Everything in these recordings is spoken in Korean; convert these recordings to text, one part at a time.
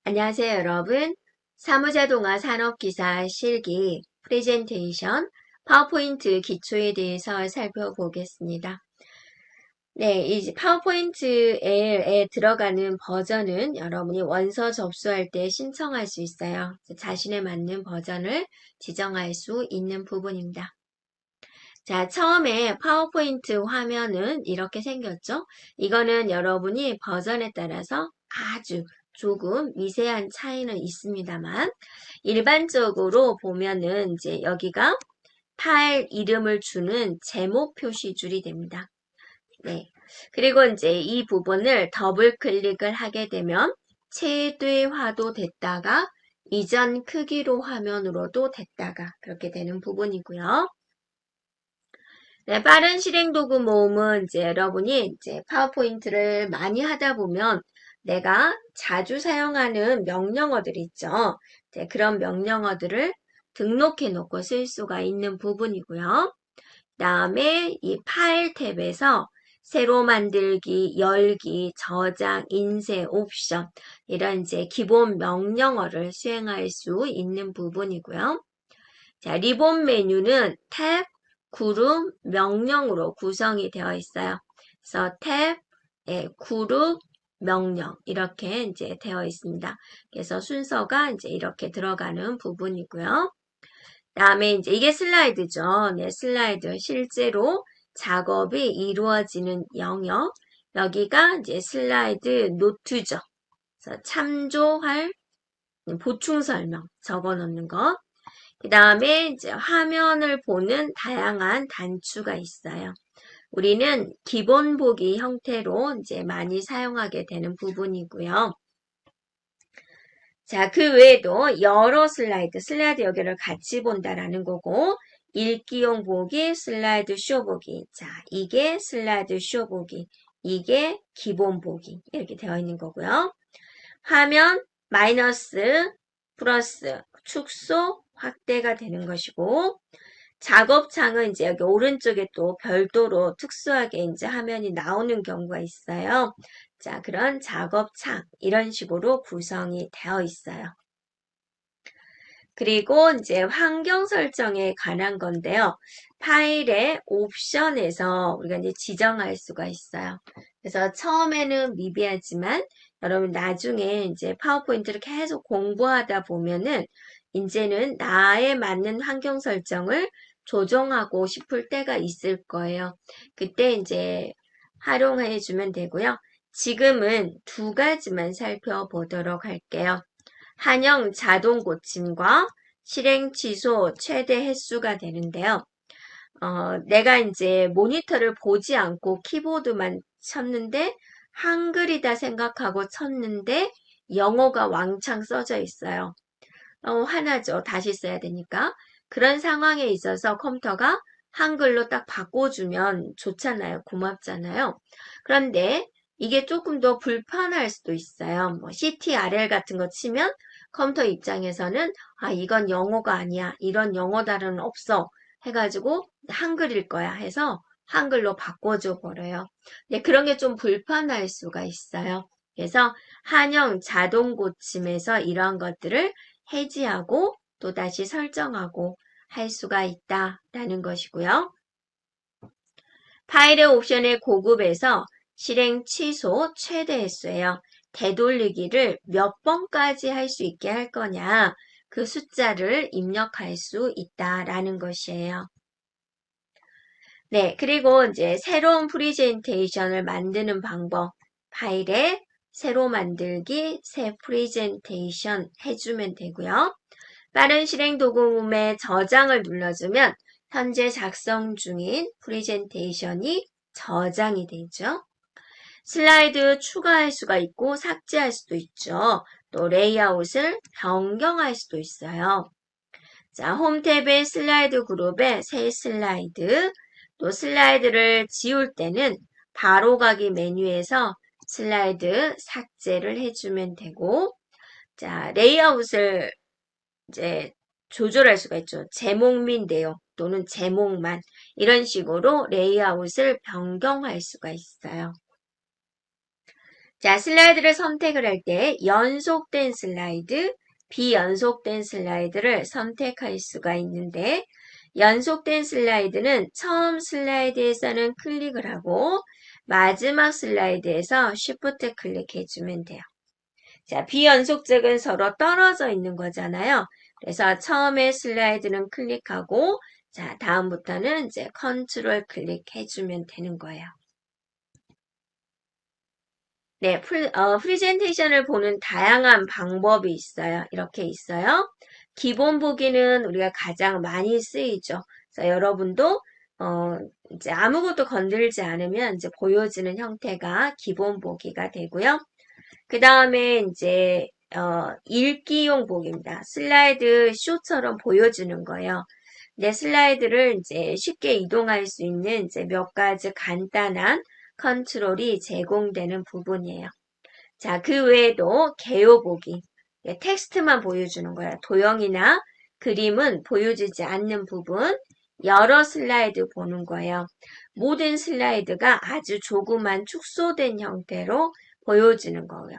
안녕하세요, 여러분. 사무자동화 산업기사 실기 프레젠테이션 파워포인트 기초에 대해서 살펴보겠습니다. 네, 이 파워포인트에 들어가는 버전은 여러분이 원서 접수할 때 신청할 수 있어요. 자신에 맞는 버전을 지정할 수 있는 부분입니다. 자, 처음에 파워포인트 화면은 이렇게 생겼죠? 이거는 여러분이 버전에 따라서 아주 조금 미세한 차이는 있습니다만, 일반적으로 보면은 이제 여기가 파일 이름을 주는 제목 표시줄이 됩니다. 네. 그리고 이제 이 부분을 더블 클릭을 하게 되면 최대화도 됐다가 이전 크기로 화면으로도 됐다가 그렇게 되는 부분이고요. 네, 빠른 실행 도구 모음은 이제 여러분이 이제 파워포인트를 많이 하다 보면 내가 자주 사용하는 명령어들 있죠. 이제 그런 명령어들을 등록해 놓고 쓸 수가 있는 부분이고요. 다음에 이 파일 탭에서 새로 만들기, 열기, 저장, 인쇄, 옵션 이런 이제 기본 명령어를 수행할 수 있는 부분이고요. 자, 리본 메뉴는 탭, 그룹, 명령으로 구성이 되어 있어요. 그래서 탭, 그룹, 명령 이렇게 이제 되어 있습니다. 그래서 순서가 이제 이렇게 들어가는 부분이고요. 다음에 이제 이게 슬라이드죠. 네, 슬라이드 실제로 작업이 이루어지는 영역. 여기가 이제 슬라이드 노트죠. 그래서 참조할 보충 설명 적어 놓는 거. 그 다음에 이제 화면을 보는 다양한 단추가 있어요. 우리는 기본 보기 형태로 이제 많이 사용하게 되는 부분이고요. 자, 그 외에도 여러 슬라이드 여기를 같이 본다라는 거고, 읽기용 보기, 슬라이드 쇼 보기. 자, 이게 슬라이드 쇼 보기. 이게 기본 보기. 이렇게 되어 있는 거고요. 화면, 마이너스, 플러스, 축소, 확대가 되는 것이고, 작업창은 이제 여기 오른쪽에 또 별도로 특수하게 이제 화면이 나오는 경우가 있어요. 자, 그런 작업창, 이런 식으로 구성이 되어 있어요. 그리고 이제 환경 설정에 관한 건데요. 파일의 옵션에서 우리가 이제 지정할 수가 있어요. 그래서 처음에는 미비하지만 여러분 나중에 이제 파워포인트를 계속 공부하다 보면은 이제는 나에 맞는 환경 설정을 조정하고 싶을 때가 있을 거예요. 그때 이제 활용해 주면 되고요. 지금은 두 가지만 살펴보도록 할게요. 한영 자동 고침과 실행 취소 최대 횟수가 되는데요. 내가 이제 모니터를 보지 않고 키보드만 쳤는데 한글이다 생각하고 쳤는데 영어가 왕창 써져 있어요. 화나죠. 다시 써야 되니까. 그런 상황에 있어서 컴퓨터가 한글로 딱 바꿔주면 좋잖아요. 고맙잖아요. 그런데 이게 조금 더 불편할 수도 있어요. 뭐 CTRL 같은 거 치면 컴퓨터 입장에서는 아 이건 영어가 아니야. 이런 영어 단어는 없어. 해가지고 한글일 거야 해서 한글로 바꿔줘 버려요. 근데 그런 게 좀 불편할 수가 있어요. 그래서 한영 자동 고침에서 이러한 것들을 해지하고 또다시 설정하고 할 수가 있다라는 것이고요. 파일의 옵션의 고급에서 실행 취소 최대 횟수예요. 되돌리기를 몇 번까지 할 수 있게 할 거냐 그 숫자를 입력할 수 있다라는 것이에요. 네, 그리고 이제 새로운 프레젠테이션을 만드는 방법 파일에 새로 만들기, 새 프레젠테이션 해주면 되고요. 빠른 실행 도구의 저장을 눌러주면 현재 작성 중인 프레젠테이션이 저장이 되죠. 슬라이드 추가할 수가 있고 삭제할 수도 있죠. 또 레이아웃을 변경할 수도 있어요. 자, 홈 탭의 슬라이드 그룹에 새 슬라이드, 또 슬라이드를 지울 때는 바로 가기 메뉴에서 슬라이드 삭제를 해주면 되고, 자, 레이아웃을 이제 조절할 수가 있죠. 제목 및 내용 또는 제목만 이런 식으로 레이아웃을 변경할 수가 있어요. 자, 슬라이드를 선택을 할 때 연속된 슬라이드, 비연속된 슬라이드를 선택할 수가 있는데 연속된 슬라이드는 처음 슬라이드에서는 클릭을 하고 마지막 슬라이드에서 Shift 클릭해주면 돼요. 자, 비연속적은 서로 떨어져 있는 거잖아요. 그래서 처음에 슬라이드는 클릭하고 자, 다음부터는 이제 컨트롤 클릭해주면 되는 거예요. 네, 프리젠테이션을 보는 다양한 방법이 있어요. 이렇게 있어요. 기본 보기는 우리가 가장 많이 쓰이죠. 그래서 여러분도 이제 아무것도 건들지 않으면 이제 보여지는 형태가 기본 보기가 되고요. 그 다음에 이제 읽기용 보기입니다. 슬라이드 쇼처럼 보여주는 거예요. 네, 슬라이드를 이제 쉽게 이동할 수 있는 이제 몇 가지 간단한 컨트롤이 제공되는 부분이에요. 자, 그 외에도 개요 보기. 네, 텍스트만 보여주는 거예요. 도형이나 그림은 보여주지 않는 부분. 여러 슬라이드 보는 거예요. 모든 슬라이드가 아주 조그만 축소된 형태로 보여지는 거예요.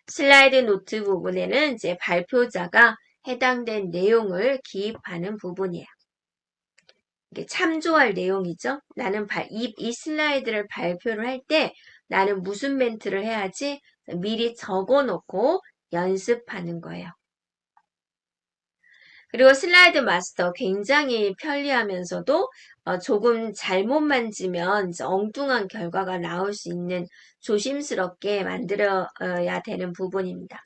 슬라이드 노트 부분에는 이제 발표자가 해당된 내용을 기입하는 부분이에요. 이게 참조할 내용이죠. 나는 이 슬라이드를 발표를 할 때 나는 무슨 멘트를 해야지 미리 적어 놓고 연습하는 거예요. 그리고 슬라이드 마스터 굉장히 편리하면서도 조금 잘못 만지면 엉뚱한 결과가 나올 수 있는 조심스럽게 만들어야 되는 부분입니다.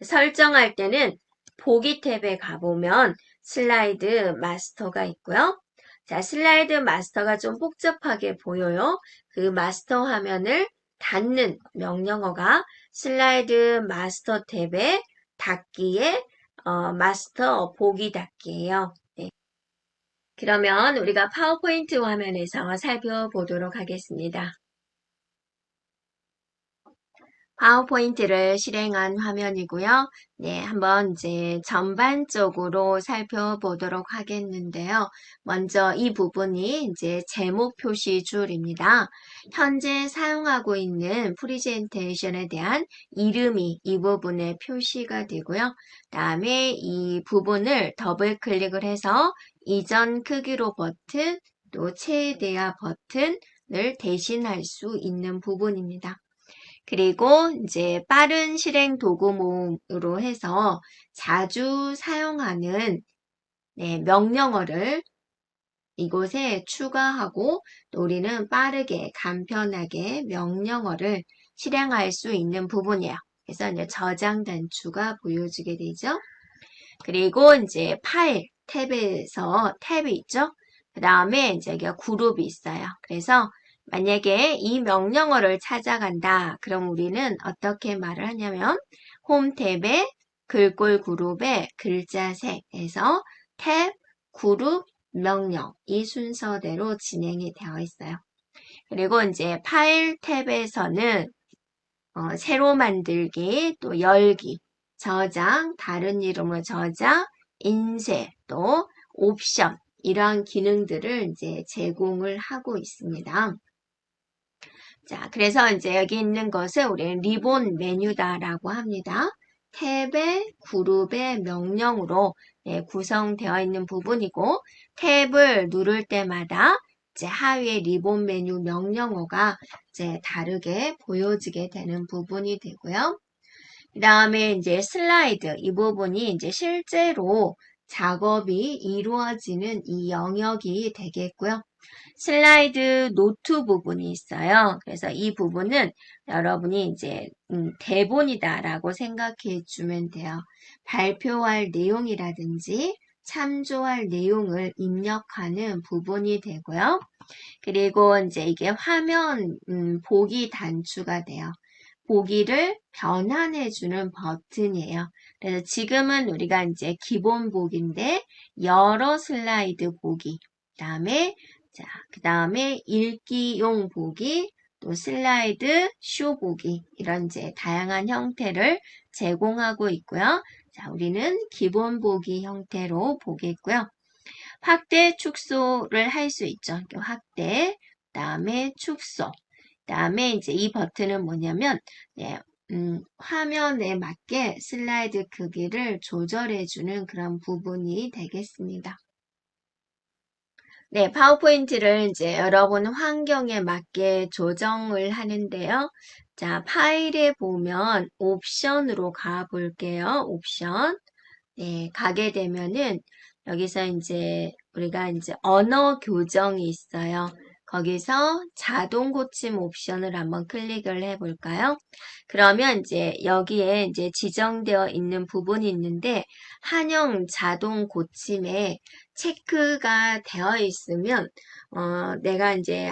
설정할 때는 보기 탭에 가보면 슬라이드 마스터가 있고요. 자, 슬라이드 마스터가 좀 복잡하게 보여요. 그 마스터 화면을 닫는 명령어가 슬라이드 마스터 탭에 닫기에 마스터 보기 닫기예요. 네. 그러면 우리가 파워포인트 화면에서 살펴보도록 하겠습니다. 파워포인트를 실행한 화면이고요. 네, 한번 이제 전반적으로 살펴보도록 하겠는데요. 먼저 이 부분이 이제 제목 표시 줄입니다. 현재 사용하고 있는 프리젠테이션에 대한 이름이 이 부분에 표시가 되고요. 다음에 이 부분을 더블 클릭을 해서 이전 크기로 버튼, 또 최대화 버튼을 대신할 수 있는 부분입니다. 그리고 이제 빠른 실행 도구 모음으로 해서 자주 사용하는 명령어를 이곳에 추가하고 또 우리는 빠르게 간편하게 명령어를 실행할 수 있는 부분이에요. 그래서 이제 저장 단추가 보여지게 되죠. 그리고 이제 파일 탭에서 탭이 있죠. 그 다음에 이제 여기가 그룹이 있어요. 그래서 만약에 이 명령어를 찾아간다. 그럼 우리는 어떻게 말을 하냐면 홈 탭에 글꼴 그룹의 글자색에서 탭, 그룹, 명령 이 순서대로 진행이 되어 있어요. 그리고 이제 파일 탭에서는 새로 만들기, 또 열기, 저장, 다른 이름으로 저장, 인쇄, 또 옵션 이러한 기능들을 이제 제공을 하고 있습니다. 자, 그래서 이제 여기 있는 것을 우리는 리본 메뉴다라고 합니다. 탭의 그룹의 명령으로 구성되어 있는 부분이고 탭을 누를 때마다 이제 하위의 리본 메뉴 명령어가 이제 다르게 보여지게 되는 부분이 되고요. 그 다음에 이제 슬라이드 이 부분이 이제 실제로 작업이 이루어지는 이 영역이 되겠고요. 슬라이드 노트 부분이 있어요. 그래서 이 부분은 여러분이 이제 대본이다라고 생각해 주면 돼요. 발표할 내용이라든지 참조할 내용을 입력하는 부분이 되고요. 그리고 이제 이게 화면 보기 단추가 돼요. 보기를 변환해주는 버튼이에요. 그래서 지금은 우리가 이제 기본 보기인데 여러 슬라이드 보기, 그 다음에 읽기용 보기, 또 슬라이드 쇼 보기 이런 이제 다양한 형태를 제공하고 있고요. 자, 우리는 기본 보기 형태로 보겠고요. 확대, 축소를 할 수 있죠. 확대, 그 다음에 축소. 그다음에 이제 이 버튼은 뭐냐면, 네, 화면에 맞게 슬라이드 크기를 조절해주는 그런 부분이 되겠습니다. 네, 파워포인트를 이제 여러분 환경에 맞게 조정을 하는데요. 자, 파일에 보면 옵션으로 가 볼게요. 옵션. 네, 가게 되면은 여기서 이제 우리가 이제 언어 교정이 있어요. 거기서 자동 고침 옵션을 한번 클릭을 해 볼까요? 그러면 이제 여기에 이제 지정되어 있는 부분이 있는데 한영 자동 고침에 체크가 되어 있으면 내가 이제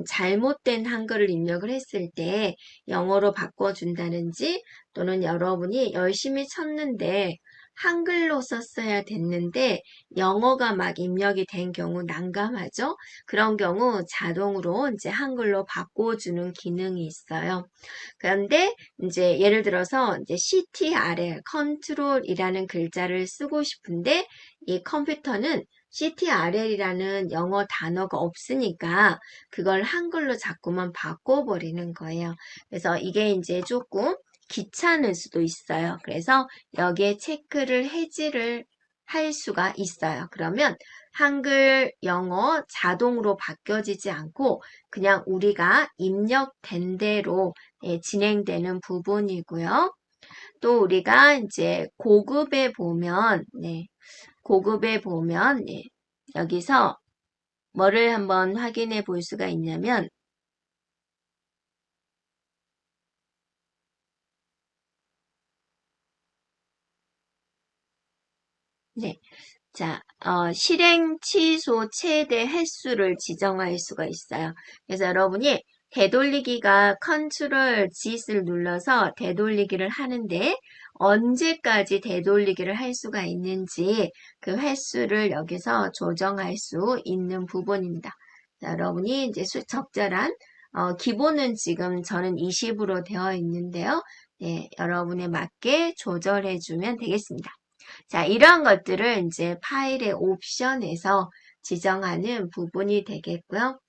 잘못된 한글을 입력을 했을 때 영어로 바꿔준다든지 또는 여러분이 열심히 쳤는데 한글로 썼어야 됐는데 영어가 막 입력이 된 경우 난감하죠? 그런 경우 자동으로 이제 한글로 바꿔주는 기능이 있어요. 그런데 이제 예를 들어서 이제 CTRL, 컨트롤이라는 글자를 쓰고 싶은데 이 컴퓨터는 CTRL이라는 영어 단어가 없으니까 그걸 한글로 자꾸만 바꿔버리는 거예요. 그래서 이게 이제 조금 귀찮을 수도 있어요. 그래서 여기에 체크를 해지를 할 수가 있어요. 그러면 한글, 영어 자동으로 바뀌어지지 않고 그냥 우리가 입력된 대로 진행되는 부분이고요. 또 우리가 이제 고급에 보면 여기서 뭐를 한번 확인해 볼 수가 있냐면 네. 자, 실행 취소 최대 횟수를 지정할 수가 있어요. 그래서 여러분이 되돌리기가 컨트롤 G를 눌러서 되돌리기를 하는데 언제까지 되돌리기를 할 수가 있는지 그 횟수를 여기서 조정할 수 있는 부분입니다. 자, 여러분이 이제 적절한 기본은 지금 저는 20으로 되어 있는데요. 네, 여러분에 맞게 조절해 주면 되겠습니다. 자, 이러한 것들을 이제 파일의 옵션에서 지정하는 부분이 되겠고요.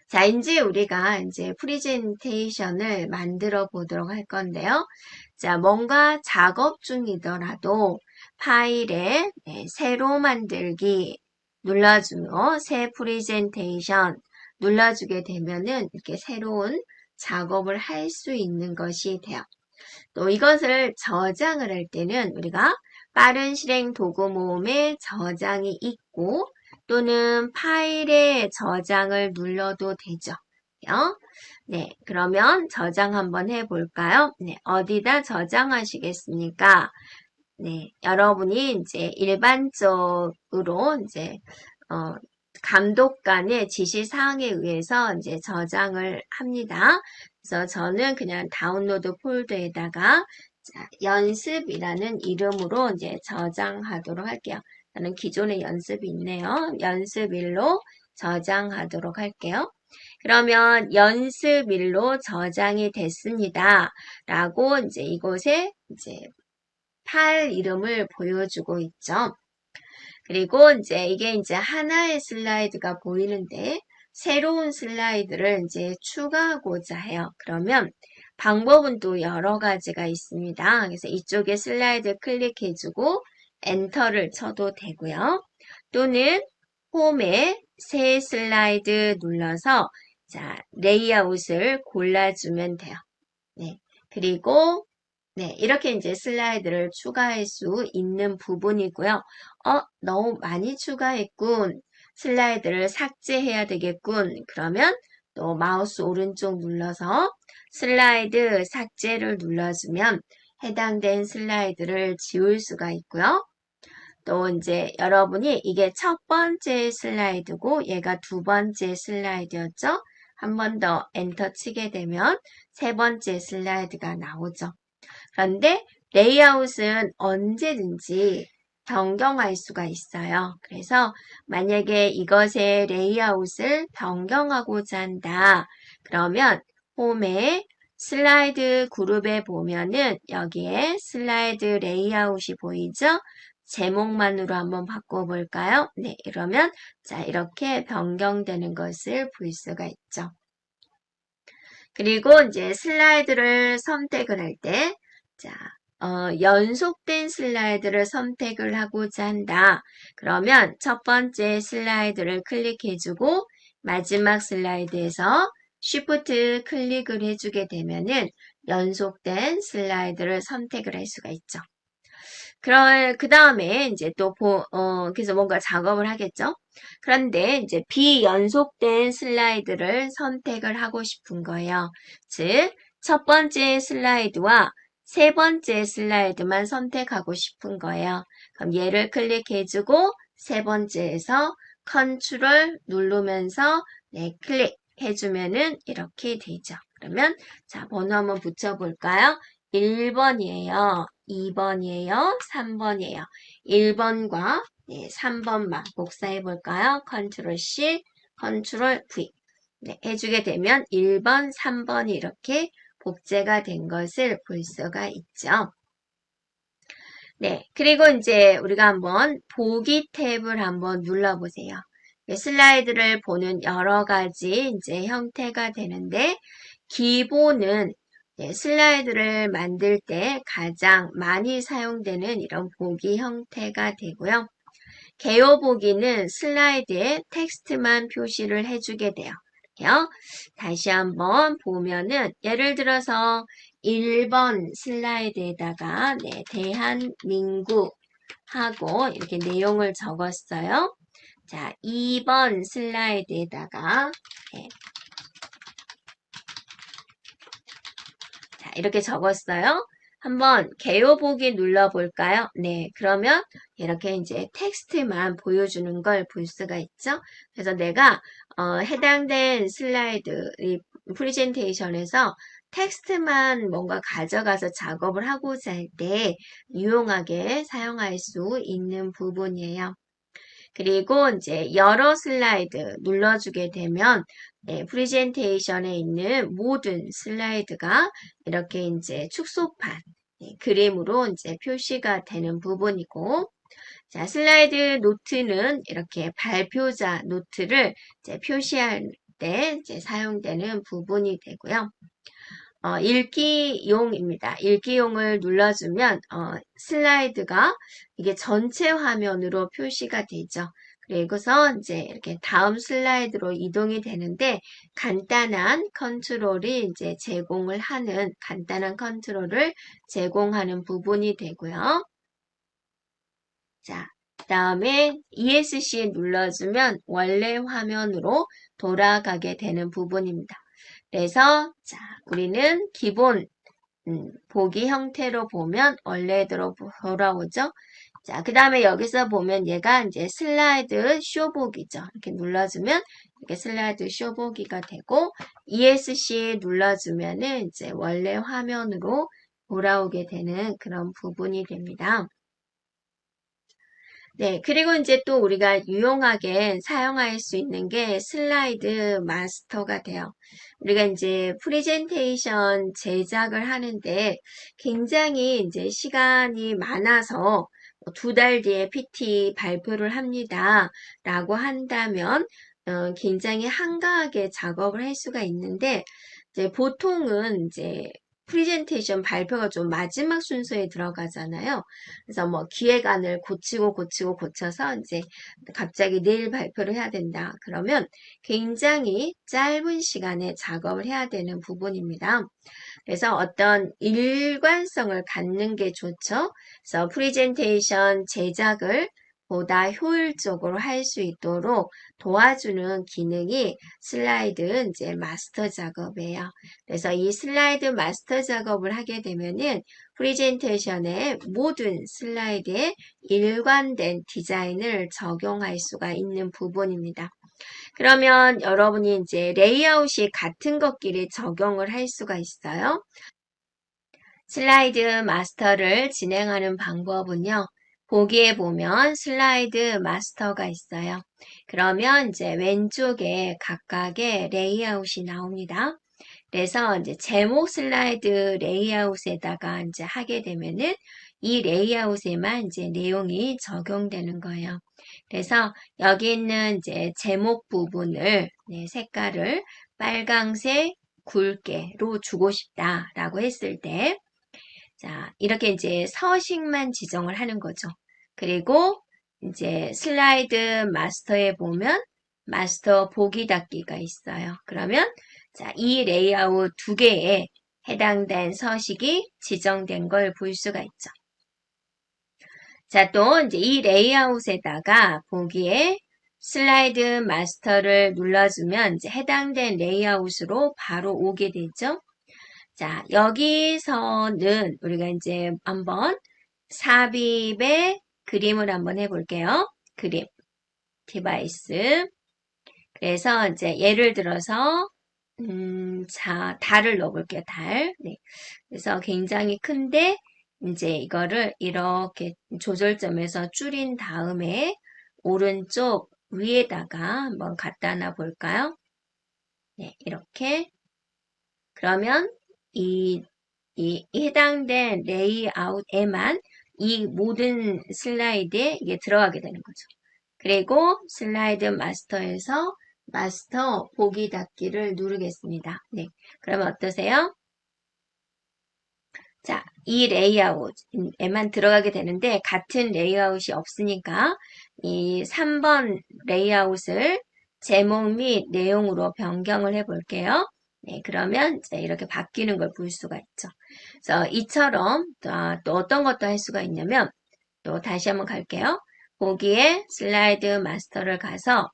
자, 이제 우리가 이제 프레젠테이션을 만들어 보도록 할 건데요. 자, 뭔가 작업 중이더라도 파일에 새로 만들기 눌러주며 새 프레젠테이션 눌러주게 되면은 이렇게 새로운 작업을 할 수 있는 것이 돼요. 또 이것을 저장을 할 때는 우리가 빠른 실행 도구 모음에 저장이 있고 또는 파일에 저장을 눌러도 되죠. 네, 그러면 저장 한번 해볼까요? 네, 어디다 저장하시겠습니까? 네, 여러분이 이제 일반적으로 이제 어, 감독관의 지시사항에 의해서 이제 저장을 합니다. 그래서 저는 그냥 다운로드 폴더에다가 연습이라는 이름으로 이제 저장하도록 할게요. 저는 기존에 연습이 있네요. 연습일로 저장하도록 할게요. 그러면 연습일로 저장이 됐습니다. 라고 이제 이곳에 이제 파일 이름을 보여주고 있죠. 그리고 이게 이제 하나의 슬라이드가 보이는데 새로운 슬라이드를 이제 추가하고자 해요. 그러면 방법은 또 여러 가지가 있습니다. 그래서 이쪽에 슬라이드 클릭해주고 엔터를 쳐도 되고요. 또는 홈에 새 슬라이드 눌러서 자, 레이아웃을 골라주면 돼요. 네. 그리고 네, 이렇게 이제 슬라이드를 추가할 수 있는 부분이고요. 너무 많이 추가했군. 슬라이드를 삭제해야 되겠군. 그러면 또 마우스 오른쪽 눌러서 슬라이드 삭제를 눌러주면 해당된 슬라이드를 지울 수가 있고요. 또 이제 여러분이 이게 첫 번째 슬라이드고 얘가 두 번째 슬라이드였죠. 한 번 더 엔터 치게 되면 세 번째 슬라이드가 나오죠. 그런데 레이아웃은 언제든지 변경할 수가 있어요. 그래서 만약에 이것의 레이아웃을 변경하고자 한다. 그러면 홈에 슬라이드 그룹에 보면은 여기에 슬라이드 레이아웃이 보이죠? 제목만으로 한번 바꿔볼까요? 네, 이러면 자 이렇게 변경되는 것을 볼 수가 있죠. 그리고 이제 슬라이드를 선택을 할 때, 자, 연속된 슬라이드를 선택을 하고자 한다. 그러면 첫 번째 슬라이드를 클릭해주고 마지막 슬라이드에서 Shift 클릭을 해주게 되면은 연속된 슬라이드를 선택을 할 수가 있죠. 그 다음에 이제 그래서 뭔가 작업을 하겠죠. 그런데 이제 비연속된 슬라이드를 선택을 하고 싶은 거예요. 즉, 첫 번째 슬라이드와 세 번째 슬라이드만 선택하고 싶은 거예요. 그럼 얘를 클릭해주고 세 번째에서 컨트롤 누르면서 네, 클릭해주면은 이렇게 되죠. 그러면 자, 번호 한번 붙여볼까요? 1번이에요. 2번이에요. 3번이에요. 1번과 3번만 복사해 볼까요? 컨트롤 C, 컨트롤 V. 네, 해주게 되면 1번, 3번이 이렇게 복제가 된 것을 볼 수가 있죠. 네, 그리고 이제 우리가 한번 보기 탭을 한번 눌러보세요. 슬라이드를 보는 여러 가지 이제 형태가 되는데, 기본은 슬라이드를 만들 때 가장 많이 사용되는 이런 보기 형태가 되고요. 개요 보기는 슬라이드에 텍스트만 표시를 해주게 돼요. 다시 한번 보면은 예를 들어서 1번 슬라이드에다가 대한민국 하고 이렇게 내용을 적었어요. 자, 2번 슬라이드에다가 자, 이렇게 적었어요. 한번 개요 보기 눌러볼까요? 네, 그러면 이렇게 이제 텍스트만 보여주는 걸 볼 수가 있죠. 그래서 내가 해당된 슬라이드 이 프레젠테이션에서 텍스트만 뭔가 가져가서 작업을 하고자 할 때 유용하게 사용할 수 있는 부분이에요. 그리고 이제 여러 슬라이드 눌러주게 되면 프레젠테이션에 있는 모든 슬라이드가 이렇게 이제 축소판 그림으로 이제 표시가 되는 부분이고, 자, 슬라이드 노트는 이렇게 발표자 노트를 이제 표시할 때 이제 사용되는 부분이 되고요. 읽기용입니다. 읽기용을 눌러주면 슬라이드가 이게 전체 화면으로 표시가 되죠. 그리고서 이제 이렇게 다음 슬라이드로 이동이 되는데 간단한 컨트롤이 이제 간단한 컨트롤을 제공하는 부분이 되고요. 자, 그다음에 ESC 눌러주면 원래 화면으로 돌아가게 되는 부분입니다. 그래서 자, 우리는 기본 보기 형태로 보면 원래대로 돌아오죠. 자, 그 다음에 여기서 보면 얘가 이제 슬라이드 쇼보기죠. 이렇게 눌러주면 이렇게 슬라이드 쇼보기가 되고 ESC 눌러주면은 이제 원래 화면으로 돌아오게 되는 그런 부분이 됩니다. 네, 그리고 이제 또 우리가 유용하게 사용할 수 있는 게 슬라이드 마스터가 돼요. 우리가 이제 프레젠테이션 제작을 하는데 굉장히 이제 시간이 많아서 2달 뒤에 PT 발표를 합니다. 라고 한다면 굉장히 한가하게 작업을 할 수가 있는데 이제 보통은 이제 프레젠테이션 발표가 좀 마지막 순서에 들어가잖아요. 그래서 뭐 기획안을 고쳐서 이제 갑자기 내일 발표를 해야 된다. 그러면 굉장히 짧은 시간에 작업을 해야 되는 부분입니다. 그래서 어떤 일관성을 갖는 게 좋죠. 그래서 프레젠테이션 제작을 보다 효율적으로 할 수 있도록 도와주는 기능이 슬라이드 이제 마스터 작업이에요. 그래서 이 슬라이드 마스터 작업을 하게 되면은 프레젠테이션의 모든 슬라이드에 일관된 디자인을 적용할 수가 있는 부분입니다. 그러면 여러분이 이제 레이아웃이 같은 것끼리 적용을 할 수가 있어요. 슬라이드 마스터를 진행하는 방법은요. 보기에 보면 슬라이드 마스터가 있어요. 그러면 이제 왼쪽에 각각의 레이아웃이 나옵니다. 그래서 이제 제목 슬라이드 레이아웃에다가 이제 하게 되면은 이 레이아웃에만 이제 내용이 적용되는 거예요. 그래서 여기 있는 이제 제목 부분을 색깔을 빨강색, 굵게로 주고 싶다라고 했을 때, 자, 이렇게 이제 서식만 지정을 하는 거죠. 그리고 이제 슬라이드 마스터에 보면 마스터 보기 닫기가 있어요. 그러면 자, 이 레이아웃 두 개에 해당된 서식이 지정된 걸 볼 수가 있죠. 자, 또 이제 이 레이아웃에다가 보기에 슬라이드 마스터를 눌러주면 이제 해당된 레이아웃으로 바로 오게 되죠. 자, 여기서는 우리가 이제 한번 삽입의 그림을 한번 해볼게요. 그림, 디바이스. 그래서 이제 예를 들어서 자, 달을 넣어볼게요. 달. 네. 그래서 굉장히 큰데 이제 이거를 이렇게 조절점에서 줄인 다음에 오른쪽 위에다가 한번 갖다 놔 볼까요? 네, 이렇게. 그러면 이 해당된 레이아웃에만 이 모든 슬라이드에 이게 들어가게 되는 거죠. 그리고 슬라이드 마스터에서 마스터 보기 닫기를 누르겠습니다. 네. 그러면 어떠세요? 자, 이 레이아웃에만 들어가게 되는데 같은 레이아웃이 없으니까 이 3번 레이아웃을 제목 및 내용으로 변경을 해 볼게요. 네, 그러면 이제 이렇게 바뀌는 걸 볼 수가 있죠. 그래서 이처럼 또 어떤 것도 할 수가 있냐면 또 다시 한번 갈게요. 보기에 슬라이드 마스터를 가서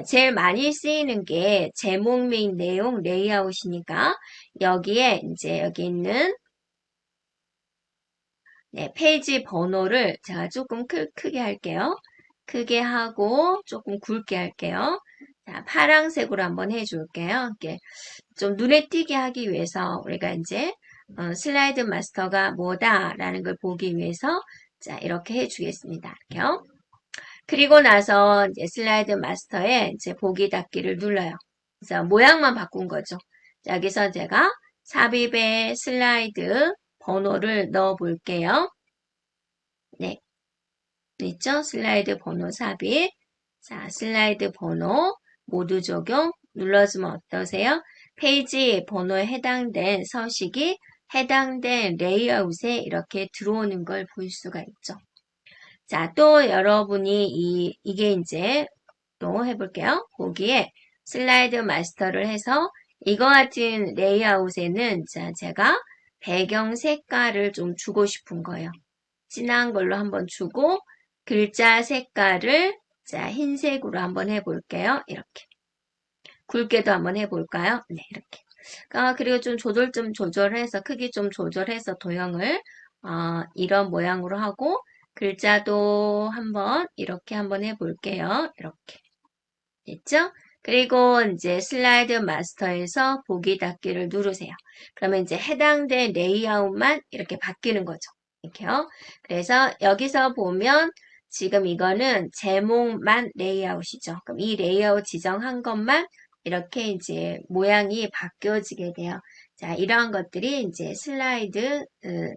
제일 많이 쓰이는 게 제목 및 내용 레이아웃이니까 여기에 이제 여기 있는 네, 페이지 번호를 제가 조금 크게 할게요. 크게 하고 조금 굵게 할게요. 자, 파란색으로 한번 해줄게요. 이렇게 좀 눈에 띄게 하기 위해서 우리가 이제 슬라이드 마스터가 뭐다라는 걸 보기 위해서 자, 이렇게 해주겠습니다. 이렇게요. 그리고 나서 이제 슬라이드 마스터에 이제 보기 닫기를 눌러요. 그래서 모양만 바꾼 거죠. 자, 여기서 제가 삽입의 슬라이드 번호를 넣어 볼게요. 네. 있죠? 슬라이드 번호 삽입. 자, 슬라이드 번호 모두 적용 눌러주면 어떠세요? 페이지 번호에 해당된 서식이 해당된 레이아웃에 이렇게 들어오는 걸 볼 수가 있죠. 자, 또 여러분이 이게 이제 또 해볼게요. 보기에 슬라이드 마스터를 해서 이거 같은 레이아웃에는 자, 제가 배경 색깔을 좀 주고 싶은 거예요. 진한 걸로 한번 주고 글자 색깔을 자, 흰색으로 한번 해볼게요. 이렇게. 굵게도 한번 해볼까요? 네, 이렇게. 그리고 좀 조절해서 크기 좀 조절해서 도형을 이런 모양으로 하고 글자도 한번 이렇게 한번 해볼게요. 이렇게. 됐죠? 그리고 이제 슬라이드 마스터에서 보기 닫기를 누르세요. 그러면 이제 해당된 레이아웃만 이렇게 바뀌는 거죠. 이렇게요. 그래서 여기서 보면 지금 이거는 제목만 레이아웃이죠. 그럼 이 레이아웃 지정한 것만 이렇게 이제 모양이 바뀌어지게 돼요. 자, 이러한 것들이 이제 슬라이드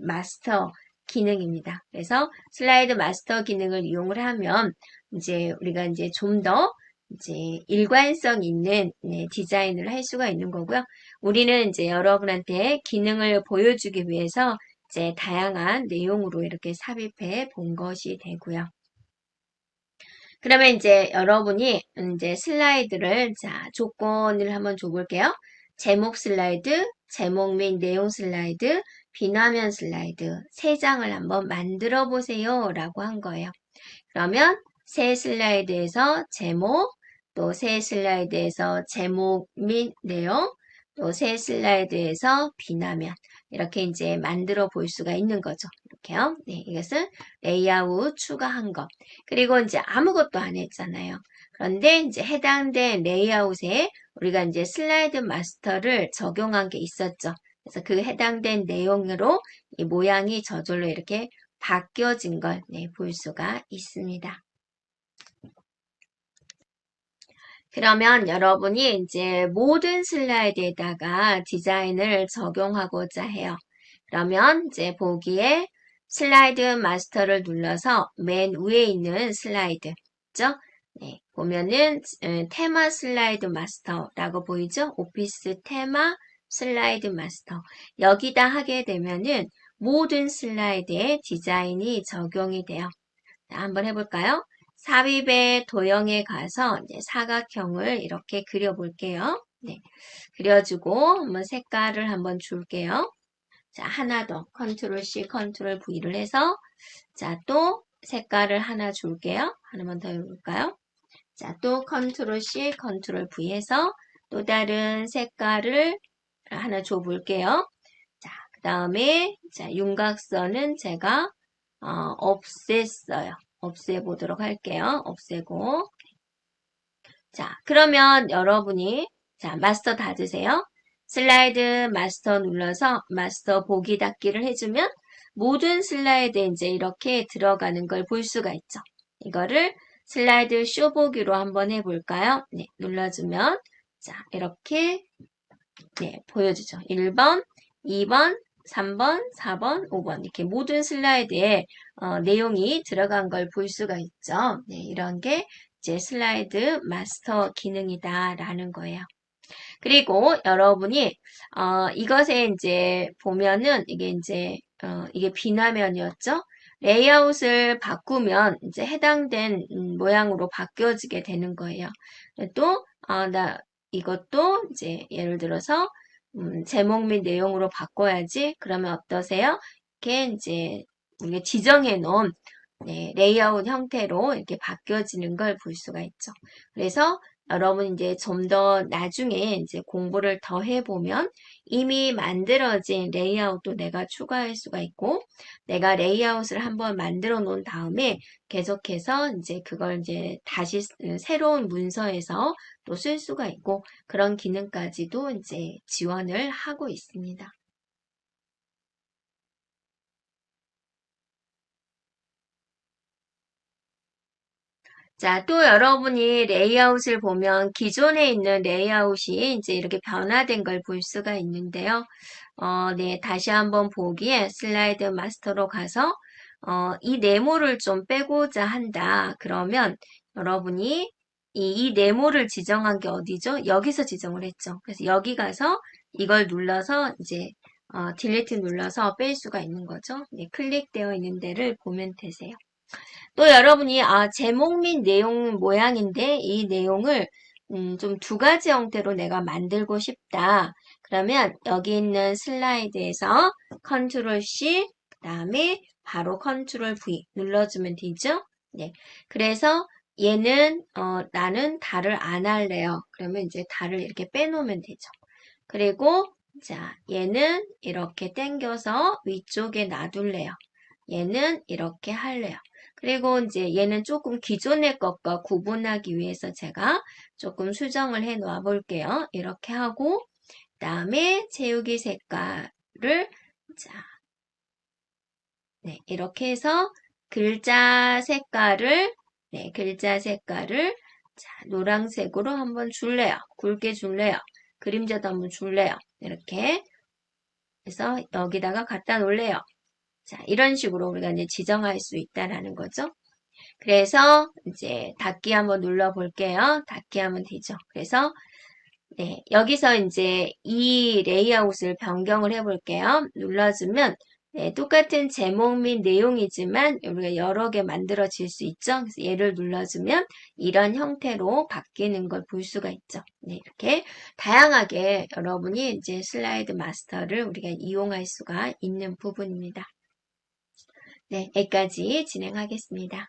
마스터 기능입니다. 그래서 슬라이드 마스터 기능을 이용을 하면 이제 우리가 이제 좀 더 이제 일관성 있는 디자인을 할 수가 있는 거고요. 우리는 이제 여러분한테 기능을 보여주기 위해서 이제 다양한 내용으로 이렇게 삽입해 본 것이 되고요. 그러면 이제 여러분이 이제 슬라이드를 자, 조건을 한번 줘볼게요. 제목 슬라이드, 제목 및 내용 슬라이드, 비화면 슬라이드 세 장을 한번 만들어 보세요 라고 한 거예요. 그러면 새 슬라이드에서 제목, 또 새 슬라이드에서 제목 및 내용, 또 새 슬라이드에서 비화면 이렇게 이제 만들어 볼 수가 있는 거죠. 이렇게요. 네, 이것은 레이아웃 추가한 것. 그리고 이제 아무것도 안 했잖아요. 그런데 이제 해당된 레이아웃에 우리가 이제 슬라이드 마스터를 적용한 게 있었죠. 그래서 그 해당된 내용으로 이 모양이 저절로 이렇게 바뀌어진 걸 볼 수가 있습니다. 그러면 여러분이 이제 모든 슬라이드에다가 디자인을 적용하고자 해요. 그러면 이제 보기에 슬라이드 마스터를 눌러서 맨 위에 있는 슬라이드, 있죠? 네, 보면은 테마 슬라이드 마스터라고 보이죠? 오피스 테마 슬라이드 마스터. 여기다 하게 되면은 모든 슬라이드에 디자인이 적용이 돼요. 자, 한번 해볼까요? 삽입의 도형에 가서 이제 사각형을 이렇게 그려볼게요. 네, 그려주고 한번 색깔을 한번 줄게요. 자, 하나 더 컨트롤 C, 컨트롤 V를 해서 자, 또 색깔을 하나 줄게요. 하나만 더 해볼까요? 자, 또 컨트롤 C, 컨트롤 V 해서 또 다른 색깔을 하나 줘볼게요. 자, 그 다음에 자, 윤곽선은 제가 없앴어요. 없애보도록 할게요. 없애고. 자, 그러면 여러분이 자, 마스터 닫으세요. 슬라이드 마스터 눌러서 마스터 보기 닫기를 해주면 모든 슬라이드에 이제 이렇게 들어가는 걸 볼 수가 있죠. 이거를 슬라이드 쇼 보기로 한번 해볼까요? 네, 눌러주면 자, 이렇게 네, 보여주죠. 1번, 2번, 3번, 4번, 5번 이렇게 모든 슬라이드에 내용이 들어간 걸 볼 수가 있죠. 네, 이런 게 이제 슬라이드 마스터 기능이다라는 거예요. 그리고 여러분이 이것에 이제 보면은 이게 이제 이게 비나면이었죠. 레이아웃을 바꾸면 이제 해당된 모양으로 바뀌어지게 되는 거예요. 또 나 이것도 이제 예를 들어서 제목 및 내용으로 바꿔야지. 그러면 어떠세요? 이렇게 이제 우리가 지정해 놓은 네, 레이아웃 형태로 이렇게 바뀌어지는 걸 볼 수가 있죠. 그래서 여러분 이제 좀 더 나중에 이제 공부를 더 해보면 이미 만들어진 레이아웃도 내가 추가할 수가 있고 내가 레이아웃을 한번 만들어 놓은 다음에 계속해서 이제 그걸 이제 다시 새로운 문서에서 또 쓸 수가 있고 그런 기능까지도 이제 지원을 하고 있습니다. 자, 또 여러분이 레이아웃을 보면 기존에 있는 레이아웃이 이제 이렇게 변화된 걸 볼 수가 있는데요. 네, 다시 한번 보기에 슬라이드 마스터로 가서 이 네모를 좀 빼고자 한다. 그러면 여러분이 이 네모를 지정한 게 어디죠? 여기서 지정을 했죠. 그래서 여기 가서 이걸 눌러서 이제 딜리트 눌러서 뺄 수가 있는 거죠. 네, 클릭되어 있는 데를 보면 되세요. 또 여러분이 제목 및 내용 모양인데 이 내용을 좀 두 가지 형태로 내가 만들고 싶다. 그러면 여기 있는 슬라이드에서 컨트롤 C 그다음에 바로 컨트롤 V 눌러주면 되죠. 네. 그래서 얘는 나는 달을 안 할래요. 그러면 이제 달을 이렇게 빼놓으면 되죠. 그리고 자 얘는 이렇게 당겨서 위쪽에 놔둘래요. 얘는 이렇게 할래요. 그리고 이제 얘는 조금 기존의 것과 구분하기 위해서 제가 조금 수정을 해 놓아 볼게요. 이렇게 하고 그다음에 채우기 색깔을 자, 네, 이렇게 해서 글자 색깔을 네, 글자 색깔을 자, 노란색으로 한번 줄래요. 굵게 줄래요. 그림자도 한번 줄래요. 이렇게 해서 여기다가 갖다 놓을래요. 자, 이런 식으로 우리가 이제 지정할 수 있다라는 거죠. 그래서 이제 닫기 한번 눌러 볼게요. 닫기 하면 되죠. 그래서 네, 여기서 이제 이 레이아웃을 변경을 해 볼게요. 눌러주면 네, 똑같은 제목 및 내용이지만 우리가 여러 개 만들어질 수 있죠. 그래서 얘를 눌러주면 이런 형태로 바뀌는 걸 볼 수가 있죠. 네, 이렇게 다양하게 여러분이 이제 슬라이드 마스터를 우리가 이용할 수가 있는 부분입니다. 네, 여기까지 진행하겠습니다.